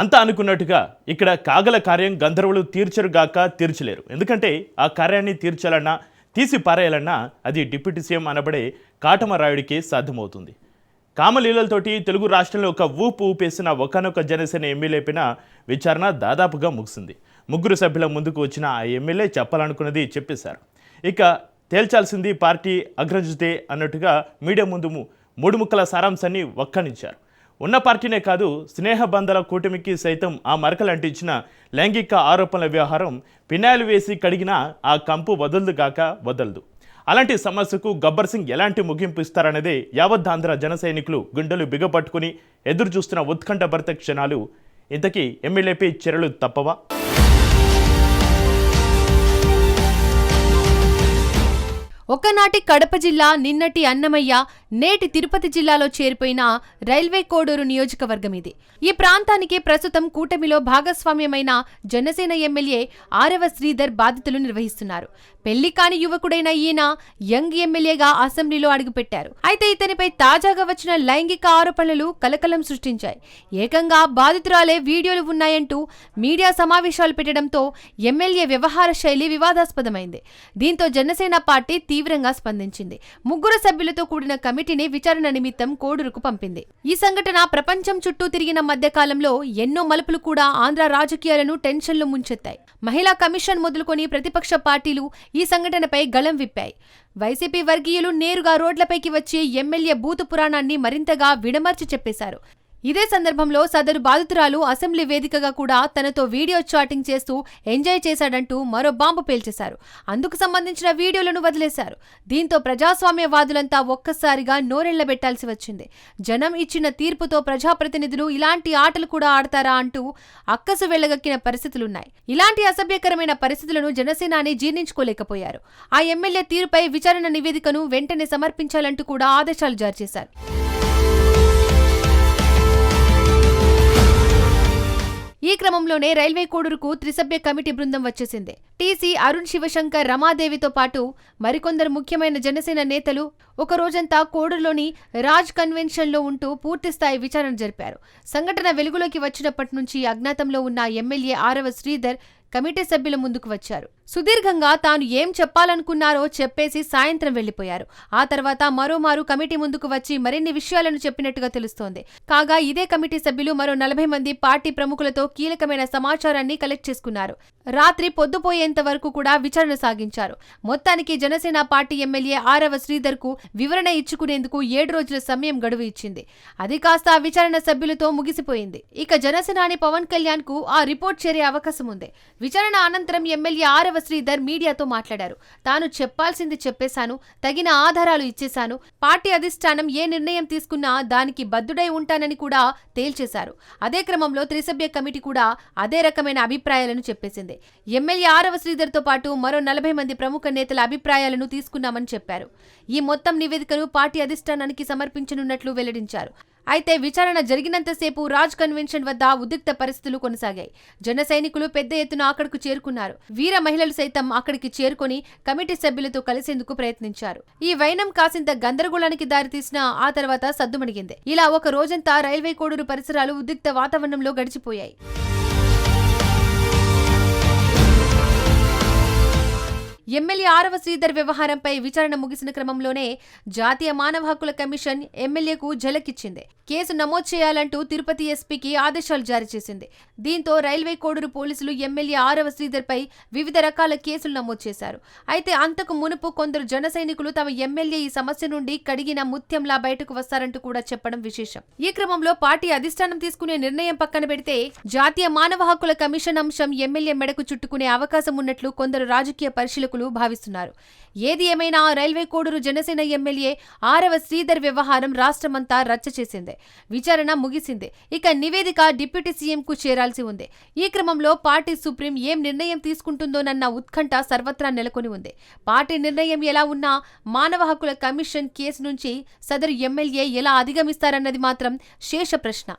అంతా అనుకున్నట్టుగా ఇక్కడ కాగల కార్యం గంధర్వులు తీర్చరుగాక తీర్చలేరు. ఎందుకంటే ఆ కార్యాన్ని తీర్చాలన్నా తీసి పారేయాలన్నా అది డిప్యూటీ సీఎం అనబడే కాటమరాయుడికే సాధ్యమవుతుంది. కామలీలలతోటి తెలుగు రాష్ట్రంలో ఒక ఊపేసిన ఒకనొక జనసేన ఎమ్మెల్యేపైన విచారణ దాదాపుగా ముగిసింది. 3 సభ్యుల ముందుకు వచ్చిన ఆ ఎమ్మెల్యే చెప్పాలనుకున్నది చెప్పేశారు. ఇక తేల్చాల్సింది పార్టీ అగ్రజుతే అన్నట్టుగా మీడియా ముందు 3 ముక్కల సారాంశాన్ని వక్కానించారు. ఉన్న పార్టీనే కాదు, స్నేహబంధాల కూటమికి సైతం ఆ మరకలు అంటించిన లైంగిక ఆరోపణల వ్యవహారం పినాయిలు వేసి కడిగినా ఆ కంపు వదలదు. అలాంటి సమస్యకు గబ్బర్ సింగ్ ఎలాంటి ముగింపు ఇస్తారనేదే యావత్ ఆంధ్ర జన సైనికులు గుండెలు బిగపట్టుకుని ఎదురు చూస్తున్న ఉత్కంఠభరిత క్షణాలు. ఇంతకీ ఎమ్మెల్యేపై చర్యలు తప్పవా? ఒకనాటి కడప జిల్లా, నిన్నటి అన్నమయ్య, నేటి తిరుపతి జిల్లాలో చేరిపోయిన రైల్వే కోడూరు నియోజకవర్గం ఇది. ఈ ప్రాంతానికి ప్రస్తుతం కూటమిలో భాగస్వామ్యమైన జనసేన ఎమ్మెల్యే ఆరవ శ్రీధర్ బాధ్యతలు నిర్వహిస్తున్నారు. పెళ్లి కాని యువకుడైన ఈయన యంగ్ ఎమ్మెల్యేగా అసెంబ్లీలో అడుగుపెట్టారు. అయితే ఇతనిపై తాజాగా వచ్చిన లైంగిక ఆరోపణలు కలకలం సృష్టించాయి. ఏకంగా బాధితురాలే వీడియోలు ఉన్నాయంటూ మీడియా సమావేశాలు పెట్టడంతో ఎమ్మెల్యే వ్యవహార శైలి వివాదాస్పదమైంది. దీంతో జనసేన పార్టీ తీవ్రంగా స్పందించింది. 3 సభ్యులతో కూడిన కమిటీని విచారణ నిమిత్తం కోడూరుకు పంపింది. ఈ సంఘటన ప్రపంచం చుట్టూ తిరిగిన మధ్య కాలంలో ఎన్నో మలుపులు కూడా ఆంధ్ర రాజకీయాలను టెన్షన్లు ముంచెత్తాయి. మహిళా కమిషన్ మొదలుకొని ప్రతిపక్ష పార్టీలు ఈ సంఘటనపై గళం విప్పాయి. వైసీపీ వర్గీయులు నేరుగా రోడ్లపైకి వచ్చి ఎమ్మెల్యే భూత పురాణాన్ని మరింతగా విడమర్చి చెప్పేశారు. ఇదే సందర్భంలో సదరు బాధితురాలు అసెంబ్లీ వేదికగా కూడా తనతో వీడియో చాటింగ్ చేస్తూ ఎంజాయ్ చేశాడంటూ మరో బాంబు పేల్చేశారు. అందుకు సంబంధించిన వీడియోలను వదిలేశారు. దీంతో ప్రజాస్వామ్యవాదులంతా ఒక్కసారిగా నోరెళ్లబెట్టాల్సి వచ్చింది. జనం ఇచ్చిన తీర్పుతో ప్రజాప్రతినిధులు ఇలాంటి ఆటలు కూడా ఆడతారా అంటూ అక్కసు వెళ్లగక్కిన పరిస్థితులున్నాయి. ఇలాంటి అసభ్యకరమైన పరిస్థితులను జనసేనాని జీర్ణించుకోలేకపోయారు. ఆ ఎమ్మెల్యే తీరుపై విచారణ నివేదికను వెంటనే సమర్పించాలంటూ కూడా ఆదేశాలు జారీ చేశారు. ఈ క్రమంలోనే రైల్వే కోడూరుకు 3 సభ్య కమిటీ బృందం వచ్చేసింది. టీసీ అరుణ్ శివశంకర్, రమాదేవితో పాటు మరికొందరు ముఖ్యమైన జనసేన నేతలు ఒక రోజంతా కోడూరులోని రాజ్ కన్వెన్షన్లో ఉంటూ పూర్తిస్థాయి విచారణ జరిపారు. సంఘటన వెలుగులోకి వచ్చినప్పటి నుంచి అజ్ఞాతంలో ఉన్న ఎమ్మెల్యే ఆరవ శ్రీధర్ కమిటీ సభ్యుల ముందుకు వచ్చారు. సుదీర్ఘంగా తాను ఏం చెప్పాలనుకున్నారో చెప్పేసి సాయంత్రం వెళ్లిపోయారు. ఆ తర్వాత మరోమారు కమిటీ ముందుకు వచ్చి మరిన్ని విషయాలను చెప్పినట్టుగా తెలుస్తోంది. కాగా ఇదే కమిటీ సభ్యులు మరో 40 మంది పార్టీ ప్రముఖులతో కీలకమైన సమాచారాన్ని కలెక్ట్ చేసుకున్నారు. రాత్రి పొద్దుపోయేంత వరకు కూడా విచారణ సాగించారు. మొత్తానికి జనసేన పార్టీ ఎమ్మెల్యే ఆరవ శ్రీధర్ కు వివరణ ఇచ్చుకునేందుకు 7 రోజుల సమయం గడువు ఇచ్చింది. అది కాస్త విచారణ సభ్యులతో ముగిసిపోయింది. ఇక జనసేనాని పవన్ కళ్యాణ్ కు ఆ రిపోర్ట్ చేరే అవకాశం ఉంది. విచారణ అనంతరం ఎమ్మెల్యే ఆరవ శ్రీధర్ మీడియాతో మాట్లాడారు. తాను చెప్పాల్సింది చెప్పేశాను, తగిన ఆధారాలు ఇచ్చేశాను, పార్టీ అధిష్టానం ఏ నిర్ణయం తీసుకున్నా దానికి బద్దుడై ఉంటానని కూడా తేల్చేశారు. అదే క్రమంలో 3 సభ్య కమిటీ కూడా అదే రకమైన అభిప్రాయాలను చెప్పేసింది. ఎమ్మెల్యే ఆరవ శ్రీధర్ తో పాటు మరో 40 మంది ప్రముఖ నేతల అభిప్రాయాలను తీసుకున్నామని చెప్పారు. ఈ మొత్తం నివేదికను పార్టీ అధిష్టానానికి సమర్పించనున్నట్లు వెల్లడించారు. అయితే విచారణ జరిగినంతసేపు రాజ్ కన్వెన్షన్ వద్ద ఉద్రిక్త పరిస్థితులు కొనసాగాయి. జన సైనికులు పెద్ద ఎత్తున అక్కడకు చేరుకున్నారు. వీర మహిళలు సైతం అక్కడికి చేరుకొని కమిటీ సభ్యులతో కలిసేందుకు ప్రయత్నించారు. ఈ వైనం కాసింత గందరగోళానికి దారితీసిన ఆ తర్వాత సద్దుమణిగింది. ఇలా ఒక రోజంతా రైల్వే కోడూరు పరిసరాలు ఉద్రిక్త వాతావరణంలో గడిచిపోయాయి. ఎమ్మెల్యే ఆరవ శ్రీధర్ వ్యవహారంపై విచారణ ముగిసిన క్రమంలోనే జాతీయ మానవ హక్కుల కమిషన్ ఎమ్మెల్యేకు ఝలకిచ్చింది. కేసు నమోదు చేయాలంటూ తిరుపతి ఎస్పీకి ఆదేశాలు జారీ చేసింది. దీంతో రైల్వే కోడూరు పోలీసులు ఎమ్మెల్యే ఆరవ శ్రీధర్ పై వివిధ రకాల కేసులు నమోదు చేశారు. అయితే అంతకు మునుపు కొందరు జన సైనికులు తమ ఎమ్మెల్యే ఈ సమస్య నుండి కడిగిన ముత్యంలా బయటకు వస్తారంటూ కూడా చెప్పడం విశేషం. ఈ క్రమంలో పార్టీ అధిష్టానం తీసుకునే నిర్ణయం పక్కన పెడితే జాతీయ మానవ హక్కుల కమిషన్ అంశం ఎమ్మెల్యే మెడకు చుట్టుకునే అవకాశం ఉన్నట్లు కొందరు రాజకీయ పరిశీలకులు భావిస్తున్నారు. ఏది ఏమైనా రైల్వే కోడూరు జనసేన ఎమ్మెల్యే ఆరవ శ్రీధర్ వ్యవహారం రాష్ట్రమంతా రచ్చ చేసింది. విచారణ ముగిసింది. ఇక నివేదిక డిప్యూటీ సీఎం కు చేరాల్సి ఉంది. ఈ క్రమంలో పార్టీ సుప్రీం ఏం నిర్ణయం తీసుకుంటుందోనన్న ఉత్కంఠ సర్వత్రా నెలకొని ఉంది. పార్టీ నిర్ణయం ఎలా ఉన్నా మానవ హక్కుల కమిషన్ కేసు నుంచి సదరు ఎమ్మెల్యే ఎలా అధిగమిస్తారన్నది మాత్రం శేష ప్రశ్న.